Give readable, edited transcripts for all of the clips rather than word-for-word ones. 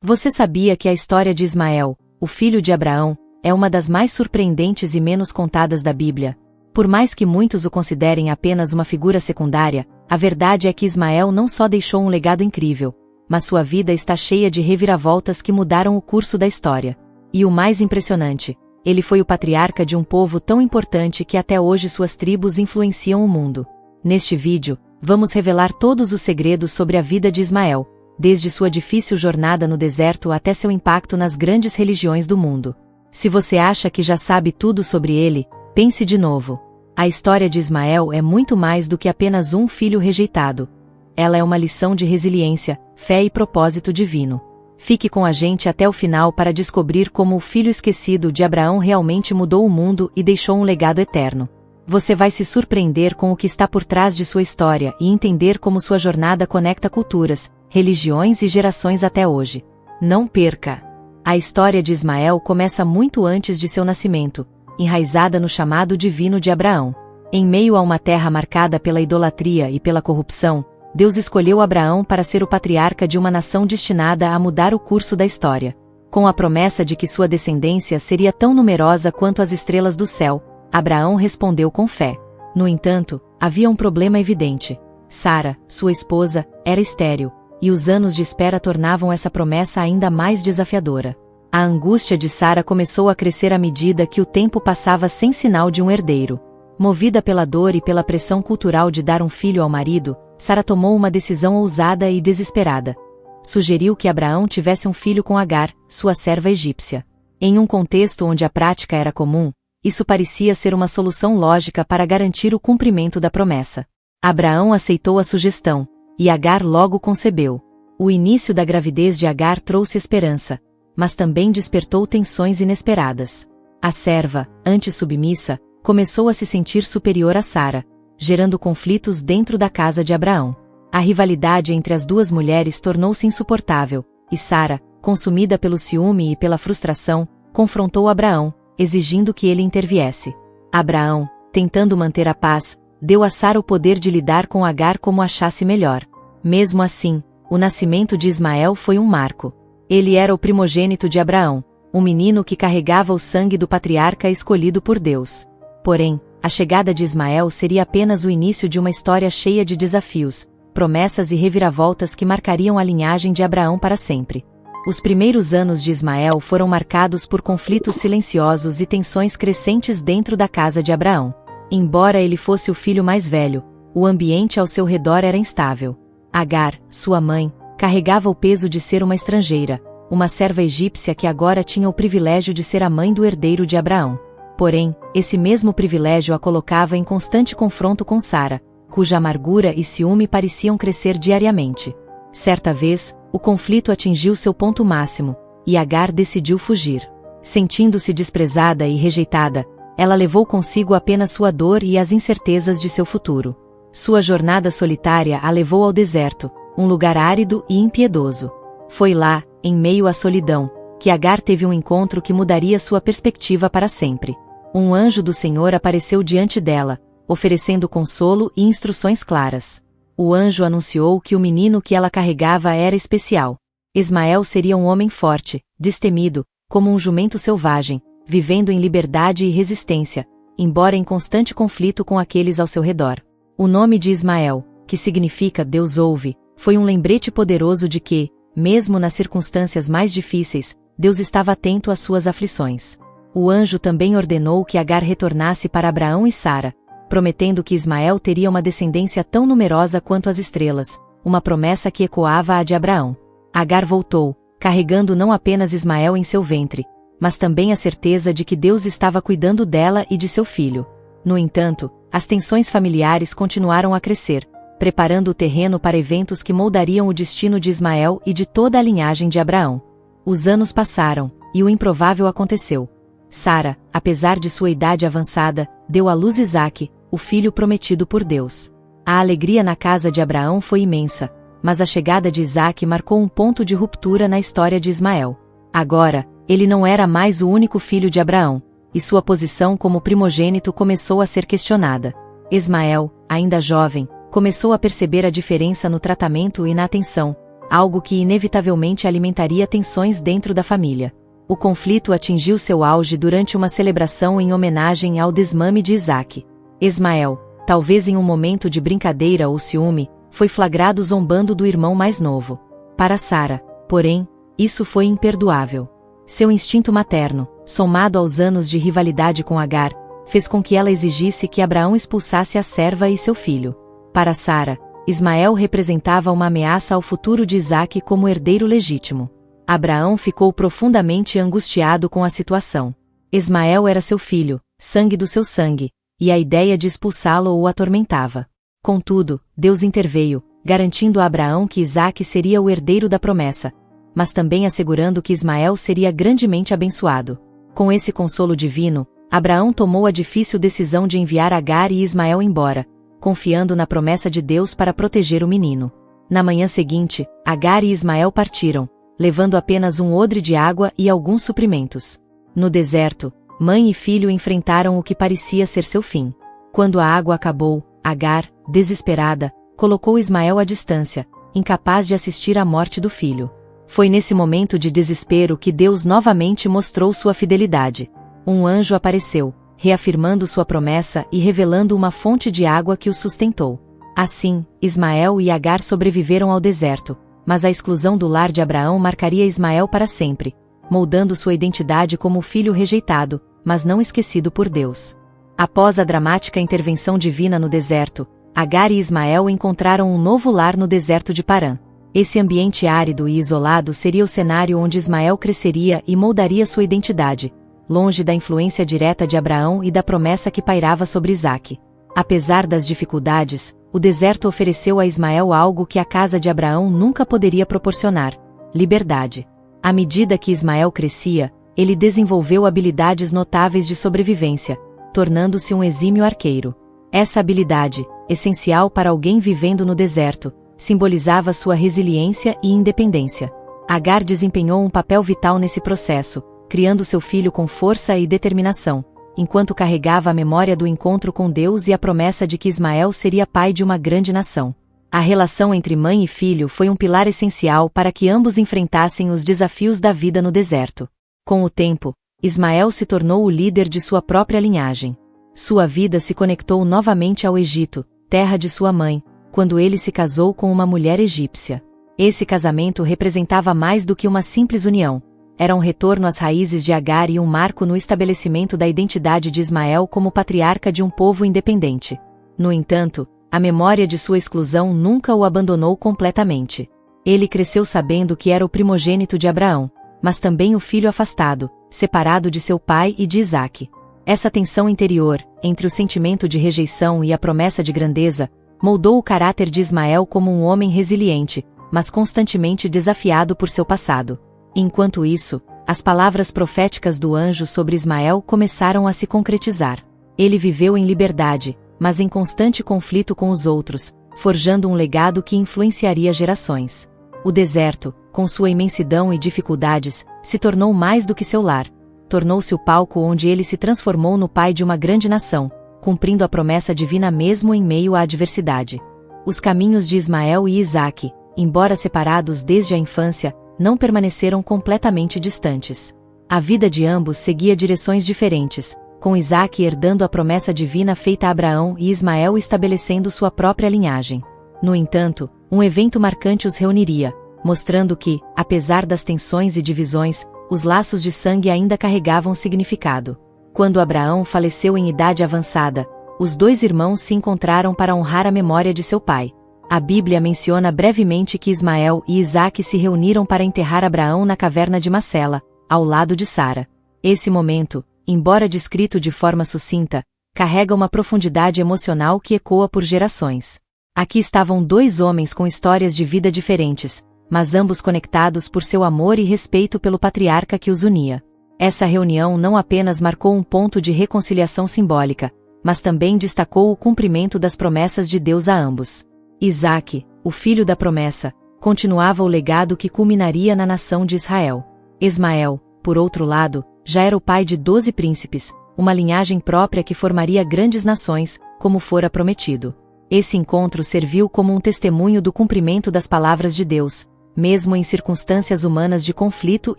Você sabia que a história de Ismael, o filho de Abraão, é uma das mais surpreendentes e menos contadas da Bíblia? Por mais que muitos o considerem apenas uma figura secundária, a verdade é que Ismael não só deixou um legado incrível, mas sua vida está cheia de reviravoltas que mudaram o curso da história. E o mais impressionante, ele foi o patriarca de um povo tão importante que até hoje suas tribos influenciam o mundo. Neste vídeo, vamos revelar todos os segredos sobre a vida de Ismael, desde sua difícil jornada no deserto até seu impacto nas grandes religiões do mundo. Se você acha que já sabe tudo sobre ele, pense de novo. A história de Ismael é muito mais do que apenas um filho rejeitado. Ela é uma lição de resiliência, fé e propósito divino. Fique com a gente até o final para descobrir como o filho esquecido de Abraão realmente mudou o mundo e deixou um legado eterno. Você vai se surpreender com o que está por trás de sua história e entender como sua jornada conecta culturas, religiões e gerações até hoje. Não perca! A história de Ismael começa muito antes de seu nascimento, enraizada no chamado divino de Abraão. Em meio a uma terra marcada pela idolatria e pela corrupção, Deus escolheu Abraão para ser o patriarca de uma nação destinada a mudar o curso da história. Com a promessa de que sua descendência seria tão numerosa quanto as estrelas do céu, Abraão respondeu com fé. No entanto, havia um problema evidente. Sara, sua esposa, era estéril, e os anos de espera tornavam essa promessa ainda mais desafiadora. A angústia de Sara começou a crescer à medida que o tempo passava sem sinal de um herdeiro. Movida pela dor e pela pressão cultural de dar um filho ao marido, Sara tomou uma decisão ousada e desesperada. Sugeriu que Abraão tivesse um filho com Agar, sua serva egípcia. Em um contexto onde a prática era comum, isso parecia ser uma solução lógica para garantir o cumprimento da promessa. Abraão aceitou a sugestão, e Agar logo concebeu. O início da gravidez de Agar trouxe esperança, mas também despertou tensões inesperadas. A serva, antes submissa, começou a se sentir superior a Sara, gerando conflitos dentro da casa de Abraão. A rivalidade entre as duas mulheres tornou-se insuportável, e Sara, consumida pelo ciúme e pela frustração, confrontou Abraão, exigindo que ele interviesse. Abraão, tentando manter a paz, deu a Sara o poder de lidar com Agar como achasse melhor. Mesmo assim, o nascimento de Ismael foi um marco. Ele era o primogênito de Abraão, um menino que carregava o sangue do patriarca escolhido por Deus. Porém, a chegada de Ismael seria apenas o início de uma história cheia de desafios, promessas e reviravoltas que marcariam a linhagem de Abraão para sempre. Os primeiros anos de Ismael foram marcados por conflitos silenciosos e tensões crescentes dentro da casa de Abraão. Embora ele fosse o filho mais velho, o ambiente ao seu redor era instável. Agar, sua mãe, carregava o peso de ser uma estrangeira, uma serva egípcia que agora tinha o privilégio de ser a mãe do herdeiro de Abraão. Porém, esse mesmo privilégio a colocava em constante confronto com Sara, cuja amargura e ciúme pareciam crescer diariamente. Certa vez, o conflito atingiu seu ponto máximo, e Agar decidiu fugir. Sentindo-se desprezada e rejeitada, ela levou consigo apenas sua dor e as incertezas de seu futuro. Sua jornada solitária a levou ao deserto, um lugar árido e impiedoso. Foi lá, em meio à solidão, que Agar teve um encontro que mudaria sua perspectiva para sempre. Um anjo do Senhor apareceu diante dela, oferecendo consolo e instruções claras. O anjo anunciou que o menino que ela carregava era especial. Ismael seria um homem forte, destemido, como um jumento selvagem, vivendo em liberdade e resistência, embora em constante conflito com aqueles ao seu redor. O nome de Ismael, que significa Deus ouve, foi um lembrete poderoso de que, mesmo nas circunstâncias mais difíceis, Deus estava atento às suas aflições. O anjo também ordenou que Agar retornasse para Abraão e Sara, prometendo que Ismael teria uma descendência tão numerosa quanto as estrelas, uma promessa que ecoava a de Abraão. Agar voltou, carregando não apenas Ismael em seu ventre, mas também a certeza de que Deus estava cuidando dela e de seu filho. No entanto, as tensões familiares continuaram a crescer, preparando o terreno para eventos que moldariam o destino de Ismael e de toda a linhagem de Abraão. Os anos passaram, e o improvável aconteceu. Sara, apesar de sua idade avançada, deu à luz Isaque, o filho prometido por Deus. A alegria na casa de Abraão foi imensa, mas a chegada de Isaque marcou um ponto de ruptura na história de Ismael. Agora, ele não era mais o único filho de Abraão, e sua posição como primogênito começou a ser questionada. Ismael, ainda jovem, começou a perceber a diferença no tratamento e na atenção, algo que inevitavelmente alimentaria tensões dentro da família. O conflito atingiu seu auge durante uma celebração em homenagem ao desmame de Isaque. Ismael, talvez em um momento de brincadeira ou ciúme, foi flagrado zombando do irmão mais novo. Para Sara, porém, isso foi imperdoável. Seu instinto materno, somado aos anos de rivalidade com Agar, fez com que ela exigisse que Abraão expulsasse a serva e seu filho. Para Sara, Ismael representava uma ameaça ao futuro de Isaque como herdeiro legítimo. Abraão ficou profundamente angustiado com a situação. Ismael era seu filho, sangue do seu sangue, e a ideia de expulsá-lo o atormentava. Contudo, Deus interveio, garantindo a Abraão que Isaque seria o herdeiro da promessa, mas também assegurando que Ismael seria grandemente abençoado. Com esse consolo divino, Abraão tomou a difícil decisão de enviar Agar e Ismael embora, confiando na promessa de Deus para proteger o menino. Na manhã seguinte, Agar e Ismael partiram, levando apenas um odre de água e alguns suprimentos. No deserto, mãe e filho enfrentaram o que parecia ser seu fim. Quando a água acabou, Agar, desesperada, colocou Ismael à distância, incapaz de assistir à morte do filho. Foi nesse momento de desespero que Deus novamente mostrou sua fidelidade. Um anjo apareceu, reafirmando sua promessa e revelando uma fonte de água que os sustentou. Assim, Ismael e Agar sobreviveram ao deserto, mas a exclusão do lar de Abraão marcaria Ismael para sempre, moldando sua identidade como filho rejeitado, mas não esquecido por Deus. Após a dramática intervenção divina no deserto, Agar e Ismael encontraram um novo lar no deserto de Parã. Esse ambiente árido e isolado seria o cenário onde Ismael cresceria e moldaria sua identidade, longe da influência direta de Abraão e da promessa que pairava sobre Isaque. Apesar das dificuldades, o deserto ofereceu a Ismael algo que a casa de Abraão nunca poderia proporcionar: liberdade. À medida que Ismael crescia, ele desenvolveu habilidades notáveis de sobrevivência, tornando-se um exímio arqueiro. Essa habilidade, essencial para alguém vivendo no deserto, simbolizava sua resiliência e independência. Agar desempenhou um papel vital nesse processo, criando seu filho com força e determinação, enquanto carregava a memória do encontro com Deus e a promessa de que Ismael seria pai de uma grande nação. A relação entre mãe e filho foi um pilar essencial para que ambos enfrentassem os desafios da vida no deserto. Com o tempo, Ismael se tornou o líder de sua própria linhagem. Sua vida se conectou novamente ao Egito, terra de sua mãe, quando ele se casou com uma mulher egípcia. Esse casamento representava mais do que uma simples união. Era um retorno às raízes de Agar e um marco no estabelecimento da identidade de Ismael como patriarca de um povo independente. No entanto, a memória de sua exclusão nunca o abandonou completamente. Ele cresceu sabendo que era o primogênito de Abraão, mas também o filho afastado, separado de seu pai e de Isaque. Essa tensão interior, entre o sentimento de rejeição e a promessa de grandeza, moldou o caráter de Ismael como um homem resiliente, mas constantemente desafiado por seu passado. Enquanto isso, as palavras proféticas do anjo sobre Ismael começaram a se concretizar. Ele viveu em liberdade, mas em constante conflito com os outros, forjando um legado que influenciaria gerações. O deserto, com sua imensidão e dificuldades, se tornou mais do que seu lar. Tornou-se o palco onde ele se transformou no pai de uma grande nação, cumprindo a promessa divina mesmo em meio à adversidade. Os caminhos de Ismael e Isaque, embora separados desde a infância, não permaneceram completamente distantes. A vida de ambos seguia direções diferentes, com Isaque herdando a promessa divina feita a Abraão e Ismael estabelecendo sua própria linhagem. No entanto, um evento marcante os reuniria, mostrando que, apesar das tensões e divisões, os laços de sangue ainda carregavam significado. Quando Abraão faleceu em idade avançada, os dois irmãos se encontraram para honrar a memória de seu pai. A Bíblia menciona brevemente que Ismael e Isaque se reuniram para enterrar Abraão na caverna de Macela, ao lado de Sara. Esse momento, embora descrito de forma sucinta, carrega uma profundidade emocional que ecoa por gerações. Aqui estavam dois homens com histórias de vida diferentes, mas ambos conectados por seu amor e respeito pelo patriarca que os unia. Essa reunião não apenas marcou um ponto de reconciliação simbólica, mas também destacou o cumprimento das promessas de Deus a ambos. Isaque, o filho da promessa, continuava o legado que culminaria na nação de Israel. Ismael, por outro lado, já era o pai de 12 príncipes, uma linhagem própria que formaria grandes nações, como fora prometido. Esse encontro serviu como um testemunho do cumprimento das palavras de Deus, mesmo em circunstâncias humanas de conflito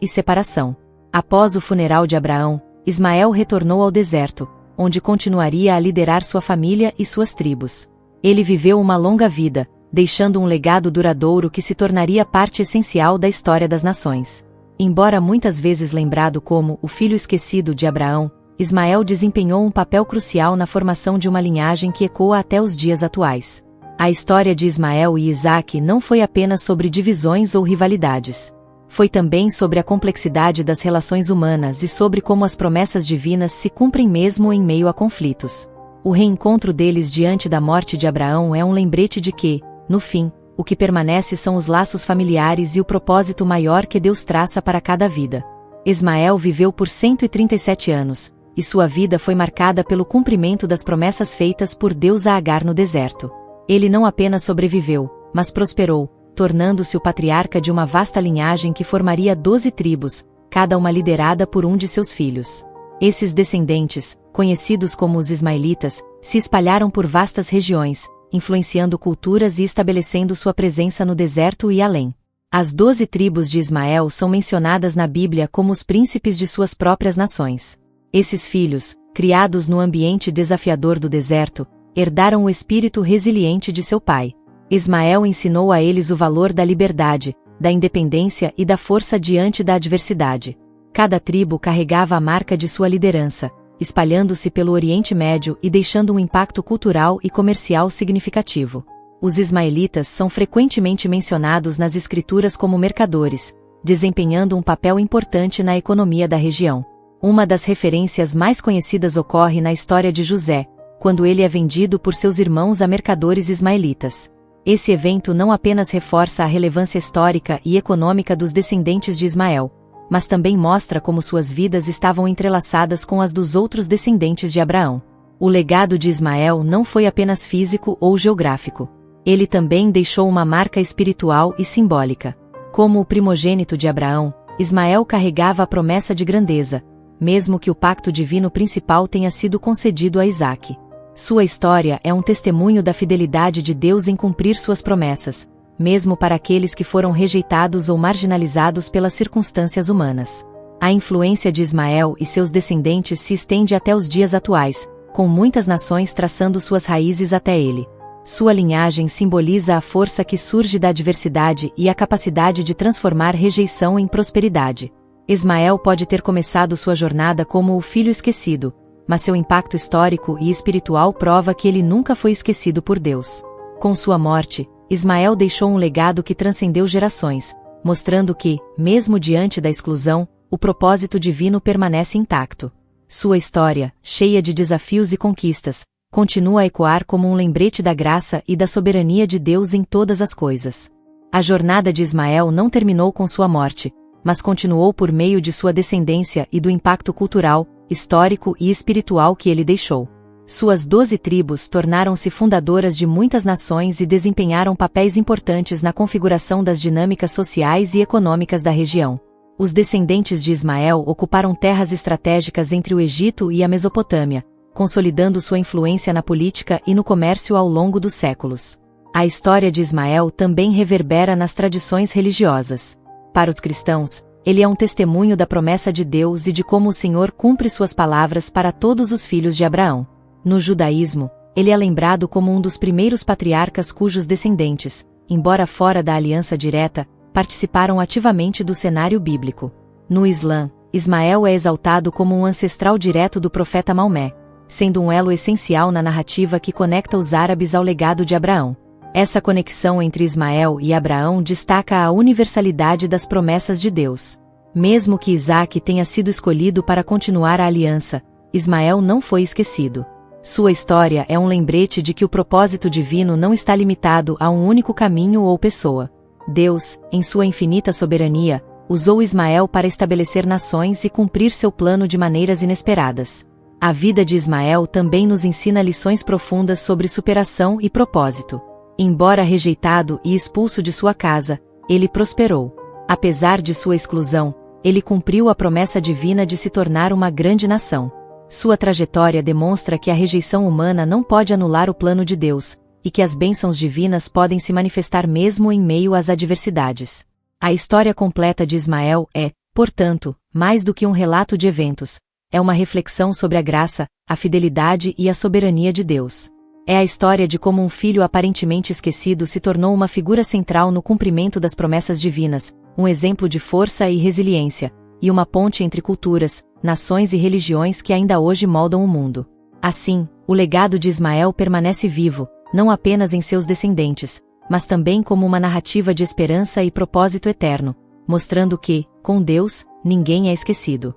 e separação. Após o funeral de Abraão, Ismael retornou ao deserto, onde continuaria a liderar sua família e suas tribos. Ele viveu uma longa vida, deixando um legado duradouro que se tornaria parte essencial da história das nações. Embora muitas vezes lembrado como o filho esquecido de Abraão, Ismael desempenhou um papel crucial na formação de uma linhagem que ecoa até os dias atuais. A história de Ismael e Isaque não foi apenas sobre divisões ou rivalidades. Foi também sobre a complexidade das relações humanas e sobre como as promessas divinas se cumprem mesmo em meio a conflitos. O reencontro deles diante da morte de Abraão é um lembrete de que, no fim, o que permanece são os laços familiares e o propósito maior que Deus traça para cada vida. Ismael viveu por 137 anos, e sua vida foi marcada pelo cumprimento das promessas feitas por Deus a Agar no deserto. Ele não apenas sobreviveu, mas prosperou, tornando-se o patriarca de uma vasta linhagem que formaria 12 tribos, cada uma liderada por um de seus filhos. Esses descendentes, conhecidos como os ismaelitas, se espalharam por vastas regiões, influenciando culturas e estabelecendo sua presença no deserto e além. As 12 tribos de Ismael são mencionadas na Bíblia como os príncipes de suas próprias nações. Esses filhos, criados no ambiente desafiador do deserto, herdaram o espírito resiliente de seu pai. Ismael ensinou a eles o valor da liberdade, da independência e da força diante da adversidade. Cada tribo carregava a marca de sua liderança, espalhando-se pelo Oriente Médio e deixando um impacto cultural e comercial significativo. Os ismaelitas são frequentemente mencionados nas escrituras como mercadores, desempenhando um papel importante na economia da região. Uma das referências mais conhecidas ocorre na história de José, quando ele é vendido por seus irmãos a mercadores ismaelitas. Esse evento não apenas reforça a relevância histórica e econômica dos descendentes de Ismael, mas também mostra como suas vidas estavam entrelaçadas com as dos outros descendentes de Abraão. O legado de Ismael não foi apenas físico ou geográfico. Ele também deixou uma marca espiritual e simbólica. Como o primogênito de Abraão, Ismael carregava a promessa de grandeza, mesmo que o pacto divino principal tenha sido concedido a Isaque. Sua história é um testemunho da fidelidade de Deus em cumprir suas promessas, mesmo para aqueles que foram rejeitados ou marginalizados pelas circunstâncias humanas. A influência de Ismael e seus descendentes se estende até os dias atuais, com muitas nações traçando suas raízes até ele. Sua linhagem simboliza a força que surge da adversidade e a capacidade de transformar rejeição em prosperidade. Ismael pode ter começado sua jornada como o filho esquecido, mas seu impacto histórico e espiritual prova que ele nunca foi esquecido por Deus. Com sua morte, Ismael deixou um legado que transcendeu gerações, mostrando que, mesmo diante da exclusão, o propósito divino permanece intacto. Sua história, cheia de desafios e conquistas, continua a ecoar como um lembrete da graça e da soberania de Deus em todas as coisas. A jornada de Ismael não terminou com sua morte, mas continuou por meio de sua descendência e do impacto cultural, histórico e espiritual que ele deixou. Suas 12 tribos tornaram-se fundadoras de muitas nações e desempenharam papéis importantes na configuração das dinâmicas sociais e econômicas da região. Os descendentes de Ismael ocuparam terras estratégicas entre o Egito e a Mesopotâmia, consolidando sua influência na política e no comércio ao longo dos séculos. A história de Ismael também reverbera nas tradições religiosas. Para os cristãos, ele é um testemunho da promessa de Deus e de como o Senhor cumpre suas palavras para todos os filhos de Abraão. No judaísmo, ele é lembrado como um dos primeiros patriarcas cujos descendentes, embora fora da aliança direta, participaram ativamente do cenário bíblico. No Islã, Ismael é exaltado como um ancestral direto do profeta Maomé, sendo um elo essencial na narrativa que conecta os árabes ao legado de Abraão. Essa conexão entre Ismael e Abraão destaca a universalidade das promessas de Deus. Mesmo que Isaque tenha sido escolhido para continuar a aliança, Ismael não foi esquecido. Sua história é um lembrete de que o propósito divino não está limitado a um único caminho ou pessoa. Deus, em sua infinita soberania, usou Ismael para estabelecer nações e cumprir seu plano de maneiras inesperadas. A vida de Ismael também nos ensina lições profundas sobre superação e propósito. Embora rejeitado e expulso de sua casa, ele prosperou. Apesar de sua exclusão, ele cumpriu a promessa divina de se tornar uma grande nação. Sua trajetória demonstra que a rejeição humana não pode anular o plano de Deus, e que as bênçãos divinas podem se manifestar mesmo em meio às adversidades. A história completa de Ismael é, portanto, mais do que um relato de eventos. É uma reflexão sobre a graça, a fidelidade e a soberania de Deus. É a história de como um filho aparentemente esquecido se tornou uma figura central no cumprimento das promessas divinas, um exemplo de força e resiliência, e uma ponte entre culturas, nações e religiões que ainda hoje moldam o mundo. Assim, o legado de Ismael permanece vivo, não apenas em seus descendentes, mas também como uma narrativa de esperança e propósito eterno, mostrando que, com Deus, ninguém é esquecido.